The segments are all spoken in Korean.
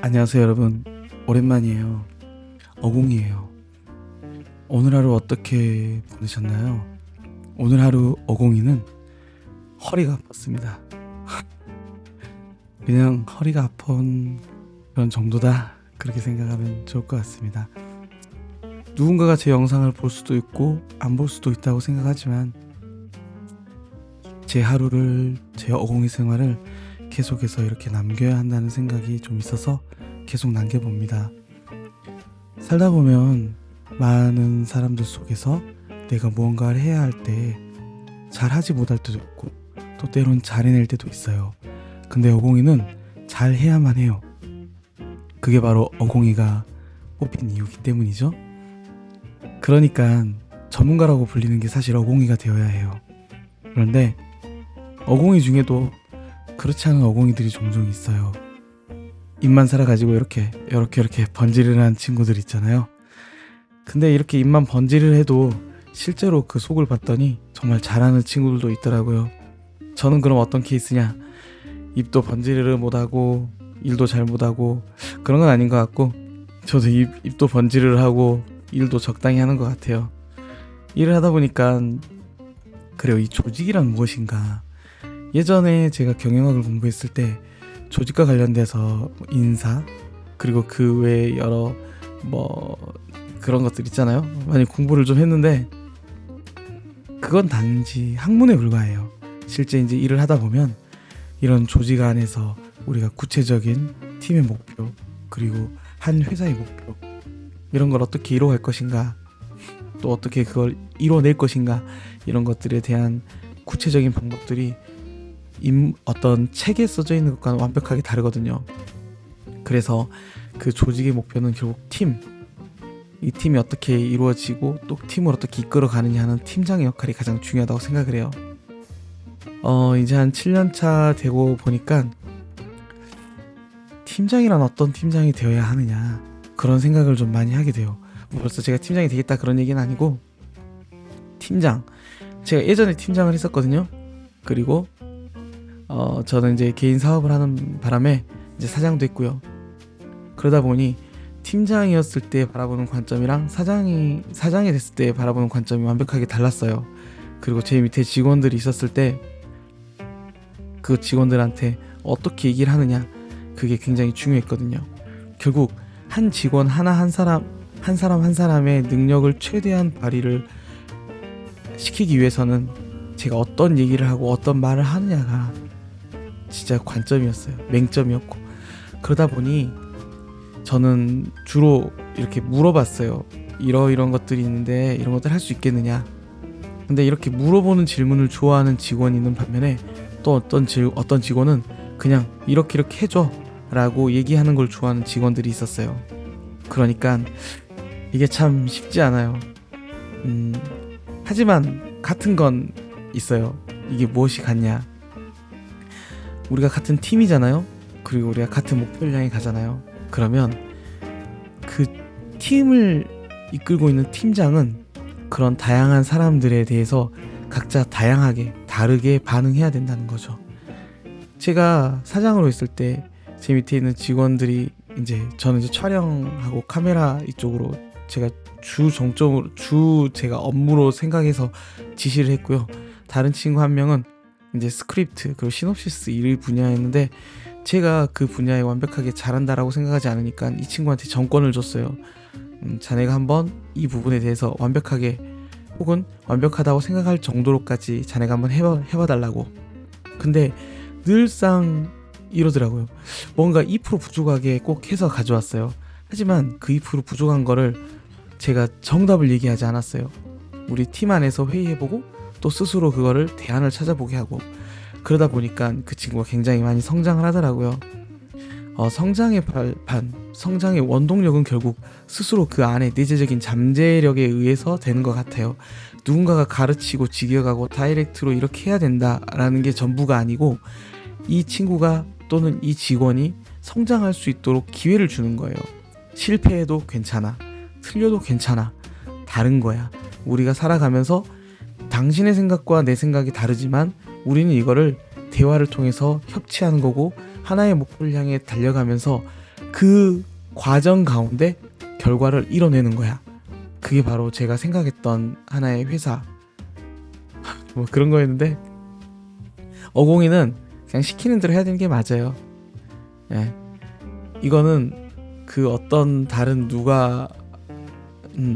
안녕하세요 여러분, 오랜만이에요. 어공이에요. 오늘 하루 어떻게 보내셨나요? 오늘 하루 어공이는 허리가 아팠습니다. 그냥 허리가 아픈 그런 정도다, 그렇게 생각하면 좋을 것 같습니다. 누군가가 제 영상을 볼 수도 있고 안 볼 수도 있다고 생각하지만 제 하루를, 제 어공이 생활을 계속해서 이렇게 남겨야 한다는 생각이 좀 있어서 계속 남겨봅니다. 살다 보면 많은 사람들 속에서 내가 무언가를 해야 할 때 잘하지 못할 때도 있고 또 때론 잘해낼 때도 있어요. 근데 어공이는 잘해야만 해요. 그게 바로 어공이가 뽑힌 이유기 때문이죠. 그러니까 전문가라고 불리는 게 사실 어공이가 되어야 해요. 그런데 어공이 중에도 그렇지 않은 어공이들이 종종 있어요. 입만 살아가지고 이렇게 번지르르한 친구들 있잖아요. 근데 이렇게 입만 번지르르 해도 실제로 그 속을 봤더니 정말 잘하는 친구들도 있더라고요. 저는 그럼 어떤 케이스냐, 입도 번지르르 못하고 일도 잘 못하고 그런 건 아닌 것 같고, 저도 입도 번지르르 하고 일도 적당히 하는 것 같아요. 일을 하다 보니까 그래요, 이 조직이란 무엇인가. 예전에 제가 경영학을 공부했을 때 조직과 관련돼서 인사, 그리고 그 외에 여러 그런 것들 있잖아요. 많이 공부를 좀 했는데 그건 단지 학문에 불과해요. 실제 이제 일을 하다 보면 이런 조직 안에서 우리가 구체적인 팀의 목표, 그리고 한 회사의 목표, 이런 걸 어떻게 이뤄갈 것인가, 또 어떻게 그걸 이뤄낼 것인가, 이런 것들에 대한 구체적인 방법들이 어떤 책에 써져 있는 것과는 완벽하게 다르거든요. 그래서 그 조직의 목표는 결국 이 팀이 어떻게 이루어지고 또 팀을 어떻게 이끌어 가느냐 하는 팀장의 역할이 가장 중요하다고 생각을 해요. 이제 한 7년차 되고 보니까 팀장이란 어떤 팀장이 되어야 하느냐, 그런 생각을 좀 많이 하게 돼요. 벌써 제가 팀장이 되겠다 그런 얘기는 아니고, 제가 예전에 팀장을 했었거든요. 그리고 저는 이제 개인 사업을 하는 바람에 이제 사장도 했고요. 그러다 보니 팀장이었을 때 바라보는 관점이랑 사장이 됐을 때 바라보는 관점이 완벽하게 달랐어요. 그리고 제 밑에 직원들이 있었을 때 그 직원들한테 어떻게 얘기를 하느냐, 그게 굉장히 중요했거든요. 결국 한 직원 한 사람의 능력을 최대한 발휘를 시키기 위해서는 제가 어떤 얘기를 하고 어떤 말을 하느냐가 진짜 관점이었어요. 맹점이었고, 그러다 보니 저는 주로 이렇게 물어봤어요. 이런 것들이 있는데 이런 것들 할 수 있겠느냐. 근데 이렇게 물어보는 질문을 좋아하는 직원이 있는 반면에 또 어떤 직원은 그냥 이렇게 해줘 라고 얘기하는 걸 좋아하는 직원들이 있었어요. 그러니까 이게 참 쉽지 않아요. 하지만 같은 건 있어요. 이게 무엇이 같냐, 우리가 같은 팀이잖아요. 그리고 우리가 같은 목표를 향해 가잖아요. 그러면 그 팀을 이끌고 있는 팀장은 그런 다양한 사람들에 대해서 각자 다르게 반응해야 된다는 거죠. 제가 사장으로 있을 때 제 밑에 있는 직원들이 저는 이제 촬영하고 카메라 이쪽으로 제가 제가 업무로 생각해서 지시를 했고요. 다른 친구 한 명은 이제 스크립트 그리고 시놉시스 일 분야였는데, 제가 그 분야에 완벽하게 잘한다라고 생각하지 않으니까 이 친구한테 전권을 줬어요. 자네가 한번 이 부분에 대해서 완벽하게, 혹은 완벽하다고 생각할 정도로까지 자네가 한번 해봐 달라고. 근데 늘상 이러더라고요. 뭔가 2% 부족하게 꼭 해서 가져왔어요. 하지만 그 2% 부족한 거를 제가 정답을 얘기하지 않았어요. 우리 팀 안에서 회의해보고 또 스스로 그거를 대안을 찾아보게 하고, 그러다 보니까 그 친구가 굉장히 많이 성장을 하더라고요. 성장의 원동력은 결국 스스로 그 안에 내재적인 잠재력에 의해서 되는 것 같아요. 누군가가 가르치고 직역하고 다이렉트로 이렇게 해야 된다라는 게 전부가 아니고, 이 친구가 또는 이 직원이 성장할 수 있도록 기회를 주는 거예요. 실패해도 괜찮아, 틀려도 괜찮아, 다른 거야. 우리가 살아가면서 당신의 생각과 내 생각이 다르지만 우리는 이거를 대화를 통해서 협치하는 거고, 하나의 목표를 향해 달려가면서 그 과정 가운데 결과를 이뤄내는 거야. 그게 바로 제가 생각했던 하나의 회사 뭐 그런 거였는데, 어공이는 그냥 시키는 대로 해야 되는 게 맞아요. 예. 이거는 그 어떤 다른 누가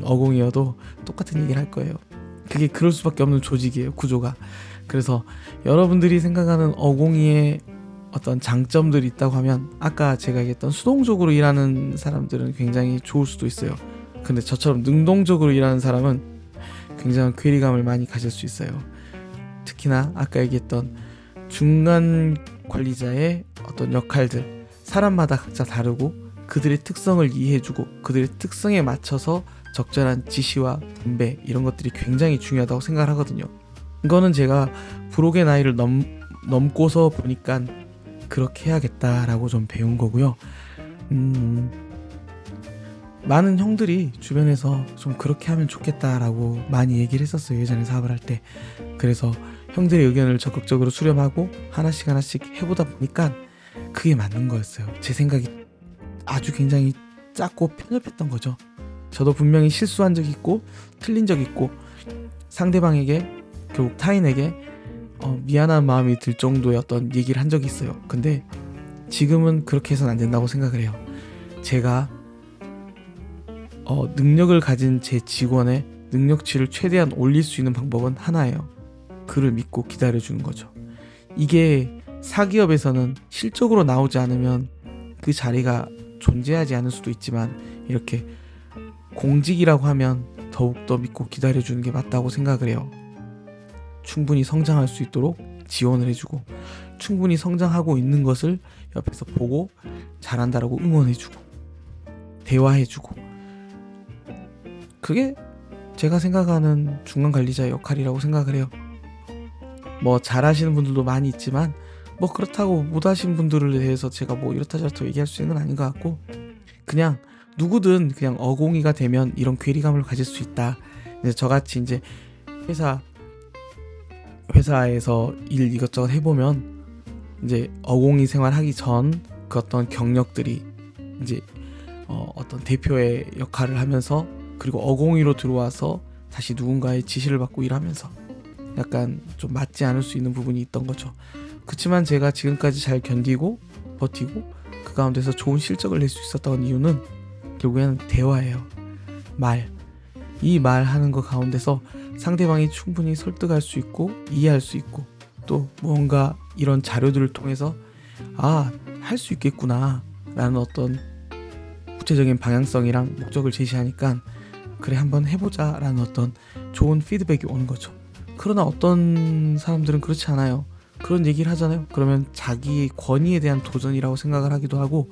어공이어도 똑같은 얘기를 할 거예요. 그게 그럴 수밖에 없는 조직이에요, 구조가. 그래서 여러분들이 생각하는 어공이의 어떤 장점들이 있다고 하면, 아까 제가 얘기했던 수동적으로 일하는 사람들은 굉장히 좋을 수도 있어요. 근데 저처럼 능동적으로 일하는 사람은 굉장한 괴리감을 많이 가질 수 있어요. 특히나 아까 얘기했던 중간 관리자의 어떤 역할들, 사람마다 각자 다르고 그들의 특성을 이해해주고 그들의 특성에 맞춰서 적절한 지시와 분배, 이런 것들이 굉장히 중요하다고 생각을 하거든요. 이거는 제가 부록의 나이를 넘고서 보니까 그렇게 해야겠다라고 좀 배운 거고요. 많은 형들이 주변에서 좀 그렇게 하면 좋겠다라고 많이 얘기를 했었어요, 예전에 사업을 할 때. 그래서 형들의 의견을 적극적으로 수렴하고 하나씩 해보다 보니까 그게 맞는 거였어요. 제 생각이 아주 굉장히 작고 편협했던 거죠. 저도 분명히 실수한 적이 있고 틀린 적이 있고 상대방에게, 결국 타인에게 미안한 마음이 들 정도의 어떤 얘기를 한 적이 있어요. 근데 지금은 그렇게 해서는 안 된다고 생각을 해요. 제가 능력을 가진 제 직원의 능력치를 최대한 올릴 수 있는 방법은 하나예요. 그를 믿고 기다려주는 거죠. 이게 사기업에서는 실적으로 나오지 않으면 그 자리가 존재하지 않을 수도 있지만, 이렇게 공직이라고 하면 더욱더 믿고 기다려주는 게 맞다고 생각을 해요. 충분히 성장할 수 있도록 지원을 해주고, 충분히 성장하고 있는 것을 옆에서 보고 잘한다라고 응원해주고 대화해주고, 그게 제가 생각하는 중간 관리자의 역할이라고 생각을 해요. 뭐 잘하시는 분들도 많이 있지만, 뭐 그렇다고 못하신 분들에 대해서 제가 뭐 이렇다 저렇다 얘기할 수 있는 건 아닌 것 같고, 그냥 누구든 그냥 어공이가 되면 이런 괴리감을 가질 수 있다. 이제 저같이 이제 회사에서 일 이것저것 해보면 이제 어공이 생활하기 전 그 어떤 경력들이 이제 어떤 대표의 역할을 하면서, 그리고 어공이로 들어와서 다시 누군가의 지시를 받고 일하면서 약간 좀 맞지 않을 수 있는 부분이 있던 거죠. 그렇지만 제가 지금까지 잘 견디고 버티고 그 가운데서 좋은 실적을 낼 수 있었던 이유는 결국에는 대화예요. 이 말하는 것 가운데서 상대방이 충분히 설득할 수 있고 이해할 수 있고, 또 무언가 이런 자료들을 통해서 할 수 있겠구나 라는 어떤 구체적인 방향성이랑 목적을 제시하니까, 그래 한번 해보자 라는 어떤 좋은 피드백이 오는 거죠. 그러나 어떤 사람들은 그렇지 않아요. 그런 얘기를 하잖아요. 그러면 자기의 권위에 대한 도전이라고 생각을 하기도 하고,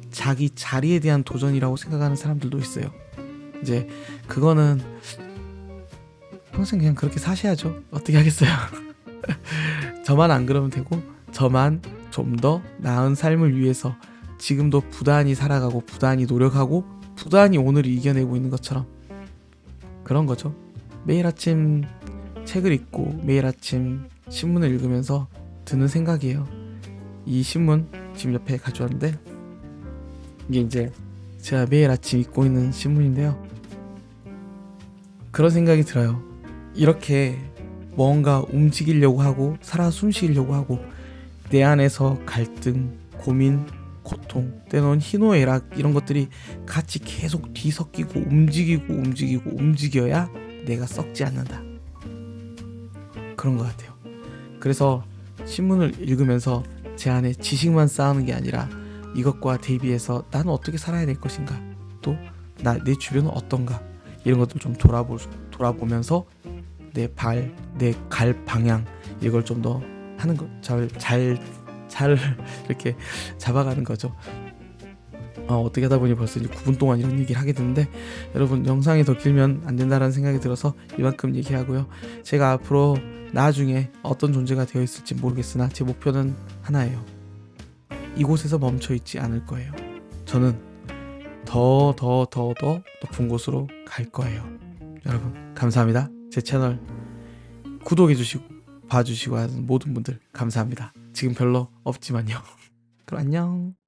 자기 자리에 대한 도전이라고 생각하는 사람들도 있어요. 이제 그거는 평생 그냥 그렇게 사셔야죠. 어떻게 하겠어요. 저만 안 그러면 되고, 저만 좀 더 나은 삶을 위해서 지금도 부단히 살아가고 부단히 노력하고 부단히 오늘을 이겨내고 있는 것처럼, 그런 거죠. 매일 아침 책을 읽고 매일 아침 신문을 읽으면서 드는 생각이에요. 이 신문 지금 옆에 가져왔는데, 이게 이제 제가 매일 아침 읽고 있는 신문인데요. 그런 생각이 들어요. 이렇게 뭔가 움직이려고 하고 살아 숨쉬려고 하고, 내 안에서 갈등, 고민, 고통, 때로는 희노애락, 이런 것들이 같이 계속 뒤섞이고 움직여야 내가 썩지 않는다. 그런 것 같아요. 그래서 신문을 읽으면서 제 안에 지식만 쌓는 게 아니라, 이것과 대비해서 나는 어떻게 살아야 될 것인가, 또 내 주변은 어떤가, 이런 것들 좀 돌아보면서 내 갈 방향, 이걸 좀 더 하는 거 잘 이렇게 잡아가는 거죠. 어떻게 하다 보니 벌써 이제 9분 동안 이런 얘기를 하게 되는데, 여러분 영상이 더 길면 안 된다라는 생각이 들어서 이만큼 얘기하고요. 제가 앞으로 나중에 어떤 존재가 되어 있을지 모르겠으나 제 목표는 하나예요. 이곳에서 멈춰 있지 않을 거예요. 저는 더 높은 곳으로 갈 거예요. 여러분 감사합니다. 제 채널 구독해주시고 봐주시고 하는 모든 분들 감사합니다. 지금 별로 없지만요. 그럼 안녕.